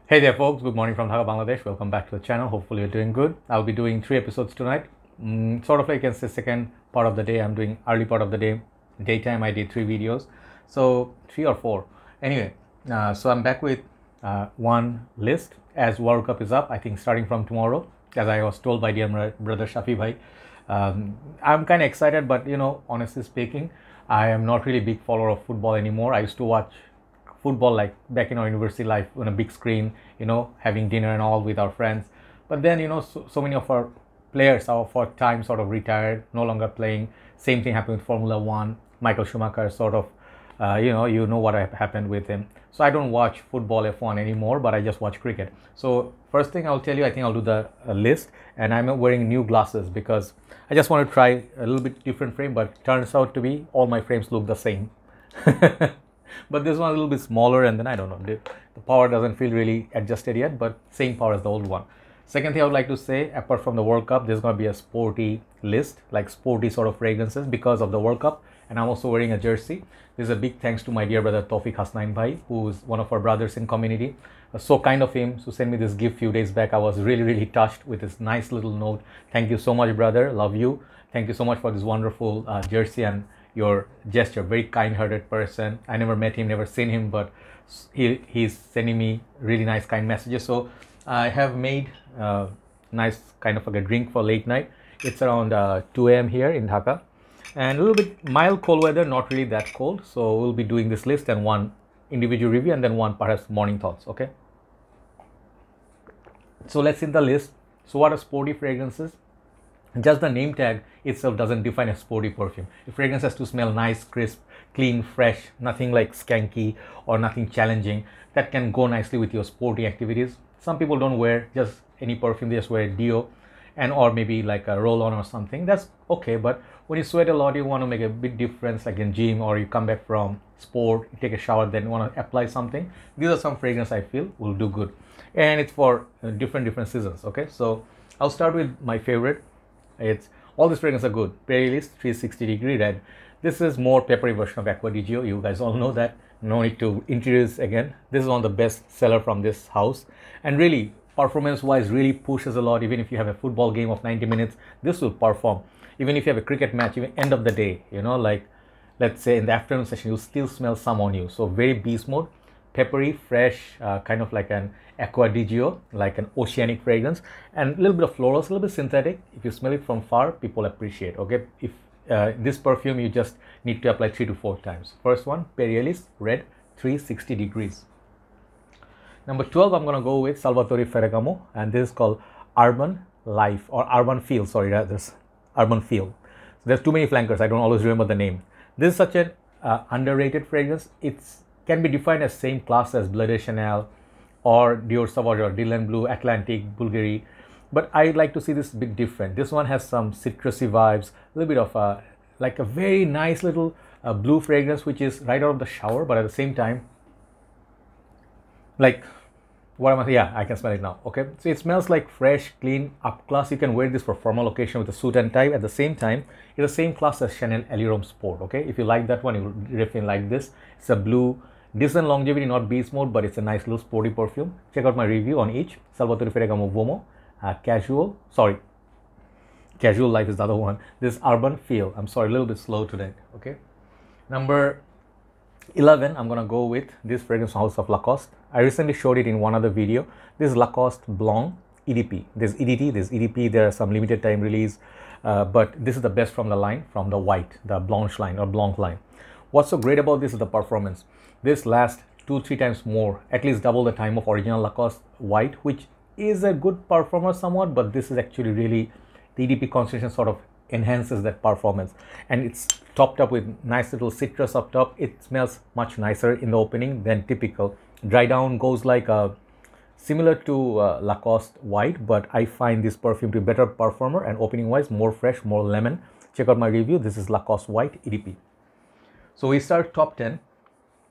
Hey there folks, good morning from Dhaka, Bangladesh. Welcome back to the channel. Hopefully you're doing good. I'll be doing 3 episodes tonight. Sort of like it's the second part of the day. I'm doing early part of the day. Daytime I did 3 videos. So 3 or 4. Anyway, so I'm back with one list as World Cup is up. I think starting from tomorrow, as I was told by dear brother Shafi Bhai. I'm kind of excited, but honestly speaking, I am not really a big follower of football anymore. I used to watch football like back in our university life on a big screen, having dinner and all with our friends. But then, so many of our players are for time sort of retired, no longer playing. Same thing happened with Formula One. Michael Schumacher sort of, you know what happened with him. So I don't watch football F1 anymore, but I just watch cricket. So first thing I'll tell you, I think I'll do the list, and I'm wearing new glasses because I just want to try a little bit different frame, but turns out to be all my frames look the same. But this one a little bit smaller, and then I don't know, the power doesn't feel really adjusted yet, but same power as the old one. Second thing I would like to say, apart from the World Cup, there's going to be a sporty list, like sporty sort of fragrances because of the World Cup. And I'm also wearing a jersey. This is a big thanks to my dear brother Tawfiq Hasnain Bhai, who is one of our brothers in community. So kind of him to send me this gift few days back. I was really touched with this nice little note. Thank you so much, brother. Love you. Thank you so much for this wonderful jersey and your gesture. Very kind-hearted person. I never met him, never seen him, but he's sending me really nice kind messages. So I have made nice kind of like a drink for late night. It's around 2 a.m. here in Dhaka, and a little bit mild cold weather, not really that cold. So we'll be doing this list and one individual review and then one perhaps morning thoughts. Okay, so let's see the list. So what are sporty fragrances? Just the name tag itself doesn't define a sporty perfume. The fragrance has to smell nice, crisp, clean, fresh, nothing like skanky or nothing challenging. That can go nicely with your sporty activities. Some people don't wear just any perfume, they just wear Dior and or maybe like a roll-on or something. That's okay, but when you sweat a lot, you want to make a big difference, like in gym, or you come back from sport, you take a shower, then you want to apply something. These are some fragrances I feel will do good, and it's for different seasons. Okay, so I'll start with my favorite. It's all these fragrances are good. Ellis 360-degree red. This is more peppery version of Acqua di Gio. You guys all know that. No need to introduce again. This is one of the best seller from this house, and really performance wise really pushes a lot. Even if you have a football game of 90 minutes, this will perform. Even if you have a cricket match, even end of the day, like let's say in the afternoon session, you still smell some on you. So very beast mode, peppery, fresh, kind of like an Acqua di Gio, like an oceanic fragrance, and a little bit of florals, a little bit synthetic. If you smell it from far, people appreciate. Okay, if this perfume you just need to apply 3 to 4 times. First one, Ellis red 360 degrees. Number 12, I'm going to go with Savatore Ferragamo, and this is called Urban Life or Urban Feel. Sorry, this Urban Feel. So there's too many flankers. I don't always remember the name. This is such an underrated fragrance. It can be defined as same class as Bleu de Chanel or Dior Sauvage or Dylan Blue, Atlantic, Bulgari. But I like to see this a bit different. This one has some citrusy vibes, a little bit of like a very nice little blue fragrance, which is right out of the shower, but at the same time, like, what am I? Yeah, I can smell it now. Okay, so it smells like fresh, clean, up class. You can wear this for formal occasion with a suit and tie. At the same time, it's the same class as Chanel Allure Sport. Okay, if you like that one, you will definitely like this. It's a blue, decent longevity, not beast mode, but it's a nice little sporty perfume. Check out my review on each. Salvatore Ferragamo Vomo, Casual Life is the other one. This Urban Feel. I'm sorry, a little bit slow today. Okay, number 11, I'm gonna go with this fragrance house of Lacoste. I recently showed it in one other video. This is Lacoste Blanc EDP. There's EDT, there's EDP. There are some limited time release, but this is the best from the line, from the white, the Blanche line or Blanc line. What's so great about this is the performance. This lasts 2-3 times more, at least double the time of original Lacoste white, which is a good performer somewhat, but this is actually really, the EDP concentration sort of enhances that performance, and it's topped up with nice little citrus up top. It smells much nicer in the opening than typical. Dry down goes like similar to Lacoste white, but I find this perfume to be better performer, and opening wise more fresh, more lemon. Check out my review. This is Lacoste white EDP. So we start top 10.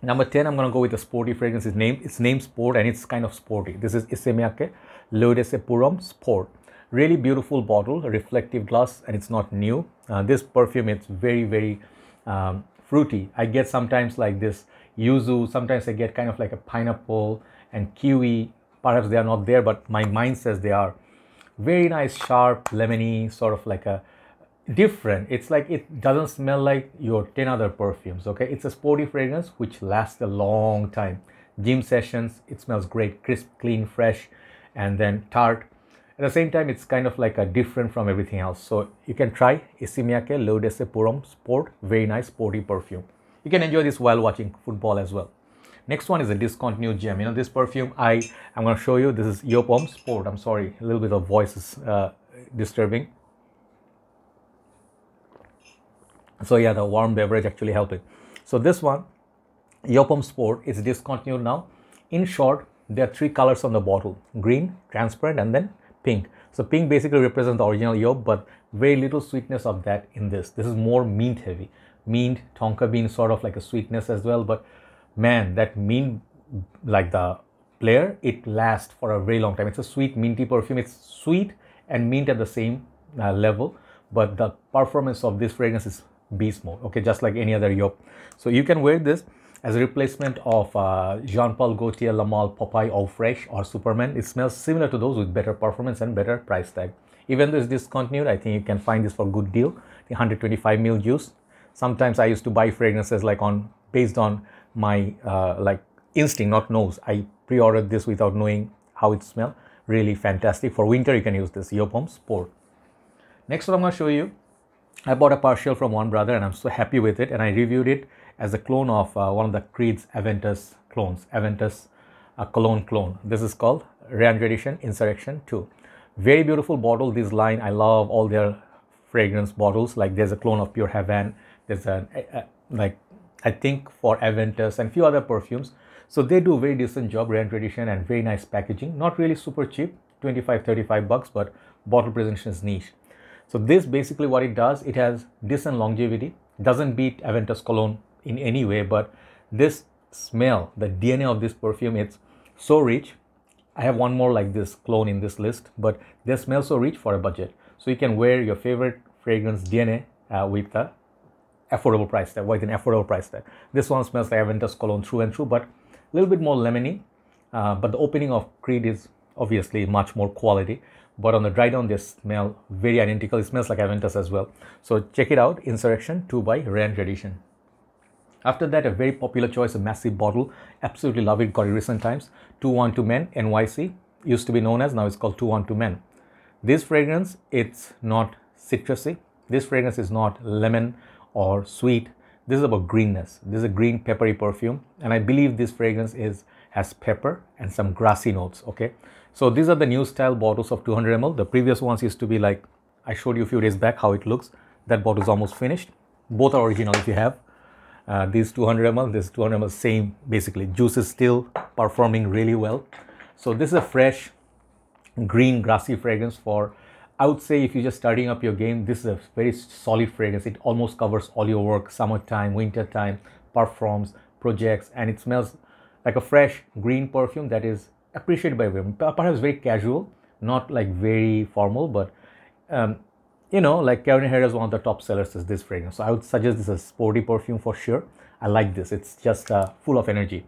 Number 10, I'm going to go with the sporty fragrance. It's named Sport, and it's kind of sporty. This is Issey Miyake L'Eau de Purum Sport. Really beautiful bottle, reflective glass, and it's not new. This perfume, it's very fruity. I get sometimes like this yuzu, sometimes I get kind of like a pineapple and kiwi perhaps they are not there, but my mind says they are. Very nice, sharp, lemony, sort of like a different. It's like it doesn't smell like your 10 other perfumes. Okay, it's a sporty fragrance which lasts a long time. Gym sessions, it smells great, crisp, clean, fresh, and then tart. At the same time, it's kind of like a different from everything else. So you can try Issey Miyake L'Eau d'Essai Pour Homme Sport. Very nice sporty perfume. You can enjoy this while watching football as well. Next one is a discontinued gem. You know, this perfume I'm going to show you. This is Joop Homme Sport. I'm sorry, a little bit of voice is disturbing. So yeah, the warm beverage actually helping. So this one, Joop Homme Sport, is discontinued now. In short, there are 3 colors on the bottle: green, transparent, and then pink. So pink basically represents the original Joop, but very little sweetness of that in this. This is more mint heavy. Mint, tonka bean, sort of like a sweetness as well. But man, that mint, like the player, it lasts for a very long time. It's a sweet, minty perfume. It's sweet and mint at the same level, but the performance of this fragrance is beast mode. Okay, just like any other Joop. So you can wear this as a replacement of Jean-Paul Gaultier La Male Popeye Eau Fraiche or Superman. It smells similar to those with better performance and better price tag. Even though it's discontinued, I think you can find this for a good deal. The 125 ml juice. Sometimes I used to buy fragrances like based on my like instinct, not nose. I pre-ordered this without knowing how it smells. Really fantastic. For winter, you can use this Joop Homme Sport. Next one I'm going to show you. I bought a partial from one brother and I'm so happy with it, and I reviewed it as a clone of one of the Creed's Aventus clones, Aventus cologne clone. This is called Reyane edition Insurrection 2. Very beautiful bottle. This line, I love all their fragrance bottles. Like there's a clone of Pure Heaven. There's like I think for Aventus and few other perfumes. So they do a very decent job, Reyane edition, and very nice packaging. Not really super cheap, 25-35 bucks, but bottle presentation is niche. So this basically what it does, it has decent longevity. Doesn't beat Aventus cologne in any way, but this smell, the DNA of this perfume, it's so rich. I have one more like this clone in this list, but they smell so rich for a budget. So you can wear your favorite fragrance DNA with a affordable price tag, with an affordable price tag. This one smells like Aventus cologne through and through, but a little bit more lemony. But the opening of Creed is obviously much more quality. But on the dry down, they smell very identical. It smells like Aventus as well. So check it out, Insurrection 2 by Reyane edition. After that, a very popular choice, a massive bottle. Absolutely love it, got it recent times. 212 Men, NYC. Used to be known as, now it's called 212 Men. This fragrance, it's not citrusy. This fragrance is not lemon or sweet. This is about greenness. This is a green peppery perfume. And I believe this fragrance has pepper and some grassy notes, okay? So these are the new style bottles of 200 ml. The previous ones used to be like, I showed you a few days back how it looks. That bottle is almost finished. Both are original if you have. These 200 ml, this 200 ml, same basically. Juice is still performing really well. So this is a fresh, green, grassy fragrance for, I would say if you're just starting up your game, this is a very solid fragrance. It almost covers all your work, summertime, wintertime, performs, projects, and it smells like a fresh green perfume that is appreciated by women. Perhaps very casual, not like very formal, but you know, like Karen Herrera is one of the top sellers is this fragrance. So I would suggest this as a sporty perfume for sure. I like this. It's just full of energy.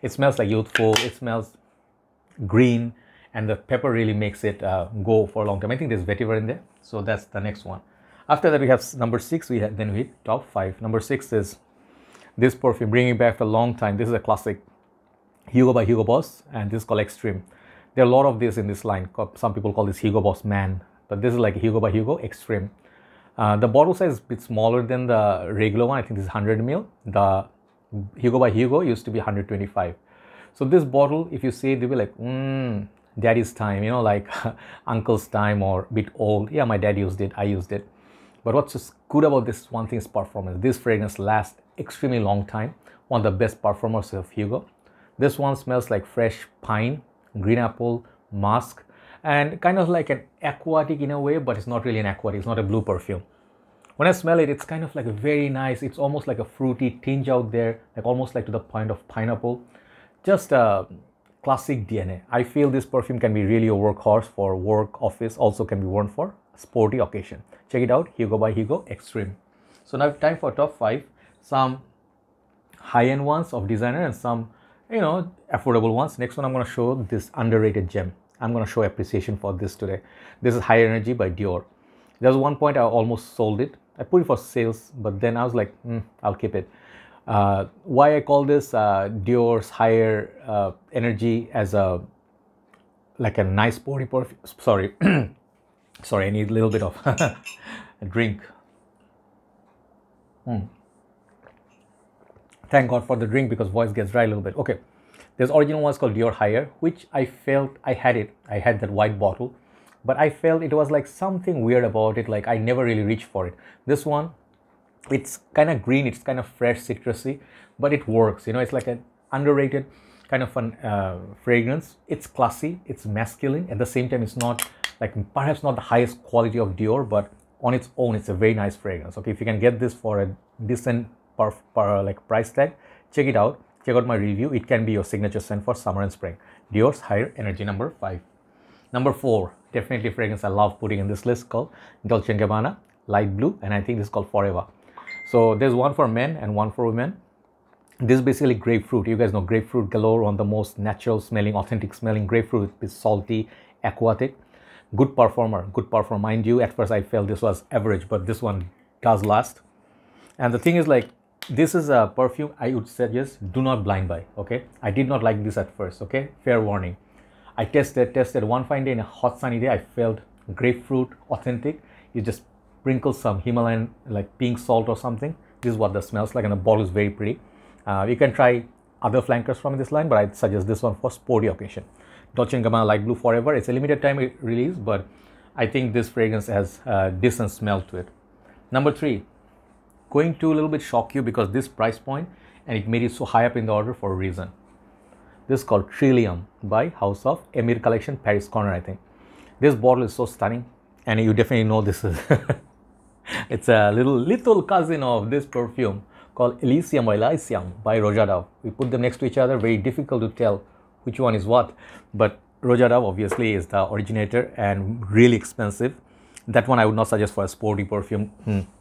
It smells like youthful. It smells green, and the pepper really makes it go for a long time. I think there's vetiver in there. So that's the next one. After that, we have number 6. Then we hit top 5. Number 6 is this perfume, bringing back for a long time. This is a classic, Hugo by Hugo Boss, and this is called Extreme. There are a lot of this in this line. Some people call this Hugo Boss Man, but this is like Hugo by Hugo Extreme. The bottle size is a bit smaller than the regular one. I think this is 100 ml. The Hugo by Hugo used to be 125. So this bottle, if you see it, they'll be like, daddy's time, you know, like uncle's time or a bit old. Yeah, my dad used it, I used it. But what's just good about this one thing is performance. This fragrance lasts extremely long time. One of the best performers of Hugo. This one smells like fresh pine, green apple, musk, and kind of like an aquatic in a way, but it's not really an aquatic. It's not a blue perfume. When I smell it, it's kind of like a very nice, it's almost like a fruity tinge out there, like almost like to the point of pineapple. Just a classic DNA. I feel this perfume can be really a workhorse for work, office, also can be worn for sporty occasion. Check it out, Hugo by Hugo Extreme. So now time for top 5. Some high-end ones of designer and some you know, affordable ones. Next one, I'm going to show this underrated gem. I'm going to show appreciation for this today. This is High Energy by Dior. There's one point I almost sold it. I put it for sales, but then I was like, I'll keep it. Why I call this Dior's Higher Energy as a like a nice sporty perfume. Sorry, sorry, I need a little bit of a drink. Thank God for the drink because voice gets dry a little bit. Okay, there's original one's called Dior Higher, which I felt I had it. I had that white bottle, but I felt it was like something weird about it. Like I never really reached for it. This one, it's kind of green. It's kind of fresh, citrusy, but it works. You know, it's like an underrated kind of fun fragrance. It's classy. It's masculine. At the same time, it's not like perhaps not the highest quality of Dior, but on its own, it's a very nice fragrance. Okay, if you can get this for a decent like price tag, check it out. Check out my review. It can be your signature scent for summer and spring. Dior's Higher Energy, number 5. Number 4, definitely fragrance I love putting in this list, called Dolce & Gabbana Light Blue, and I think this is called Forever. So there's one for men and one for women. This is basically grapefruit. You guys know grapefruit galore, one of the most natural smelling, authentic smelling grapefruit. It's salty, aquatic, good performer. Mind you, at first I felt this was average, but this one does last. And the thing is, like, this is a perfume I would suggest do not blind buy. Okay, I did not like this at first. Okay, fair warning. I tested one fine day in a hot sunny day. I felt grapefruit authentic. You just sprinkle some Himalayan like pink salt or something. This is what that smells like, and the bottle is very pretty. You can try other flankers from this line, but I'd suggest this one for sporty occasion. Dolce & Gabbana Light Blue Forever. It's a limited time release, but I think this fragrance has a decent smell to it. Number 3, going to a little bit shock you because this price point, and it made it so high up in the order for a reason. This is called Trillium by House of Emir Collection, Paris Corner, I think. This bottle is so stunning, and you definitely know this is it's a little cousin of this perfume called Elysium or Elysium by Rojada. We put them next to each other, very difficult to tell which one is what, but Rojada obviously is the originator and really expensive. That one I would not suggest for a sporty perfume.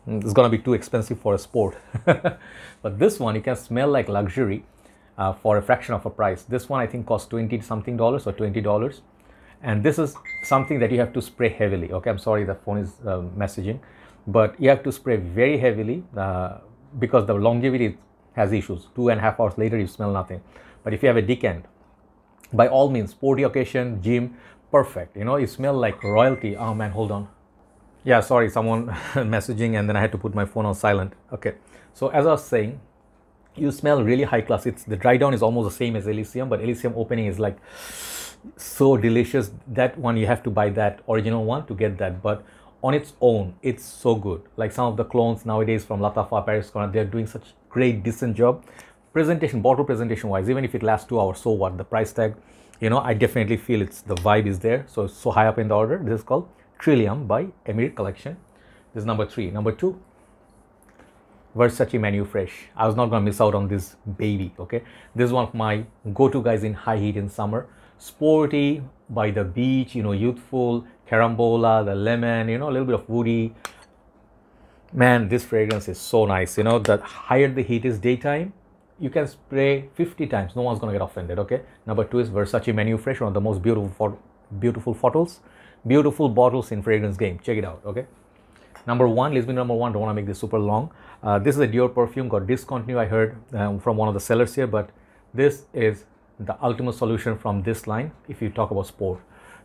It's gonna be too expensive for a sport. But this one, you can smell like luxury for a fraction of a price. This one I think costs $20 something or $20, and this is something that you have to spray heavily. Okay, I'm sorry the phone is messaging, but you have to spray very heavily because the longevity has issues. 2.5 hours later you smell nothing. But if you have a decant, by all means, sporty occasion, gym, perfect. You know, you smell like royalty. Oh man, hold on. Yeah, sorry, someone messaging, and then I had to put my phone on silent. Okay, so as I was saying, you smell really high class. It's the dry down is almost the same as Elysium, but Elysium opening is like so delicious. That one you have to buy that original one to get that, but on its own it's so good. Like some of the clones nowadays from Latafa, Paris Corner, they're doing such great decent job. Presentation, bottle presentation wise, even if it lasts 2 hours, so what? The price tag, you know, I definitely feel it's the vibe is there. So it's so high up in the order. This is called Trillium by Emir Collection. This is number 3. Number 2, Versace Man Eau Fraiche. I was not gonna miss out on this baby. Okay, this is one of my go-to guys in high heat in summer. Sporty, by the beach, you know, youthful, carambola, the lemon, you know, a little bit of woody. Man, this fragrance is so nice. You know, the higher the heat is daytime, you can spray 50 times. No one's gonna get offended. Okay. Number 2 is Versace Man Eau Fraiche, one of the most beautiful bottles in fragrance game. Check it out. Okay. Number 1, list me number 1. Don't want to make this super long. This is a Dior perfume, got discontinued, I heard from one of the sellers here, but this is the ultimate solution from this line if you talk about sport.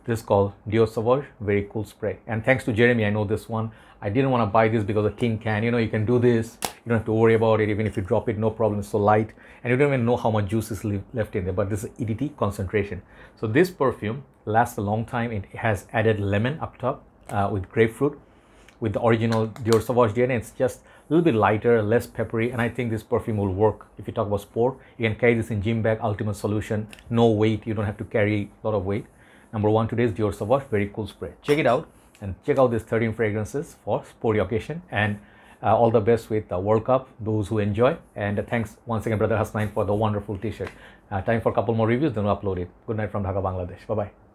This is called Dior Sauvage, very cool spray. And thanks to Jeremy, I know this one. I didn't want to buy this because of tin can. You know, you can do this, you don't have to worry about it. Even if you drop it, no problem, it's so light, and you don't even know how much juice is left in there. But this is EDT concentration. So this perfume lasts a long time. It has added lemon up top with grapefruit, with the original Dior Sauvage DNA. It's just a little bit lighter, less peppery, and I think this perfume will work if you talk about sport. You can carry this in gym bag, ultimate solution, no weight, you don't have to carry a lot of weight. Number 1 today is Dior Sauvage, very cool spray. Check it out, and check out these 13 fragrances for sporty occasion, and all the best with the World Cup, those who enjoy, and thanks once again Brother Hasnain for the wonderful t-shirt. Time for a couple more reviews, then we'll upload it. Good night from Dhaka, Bangladesh. Bye-bye.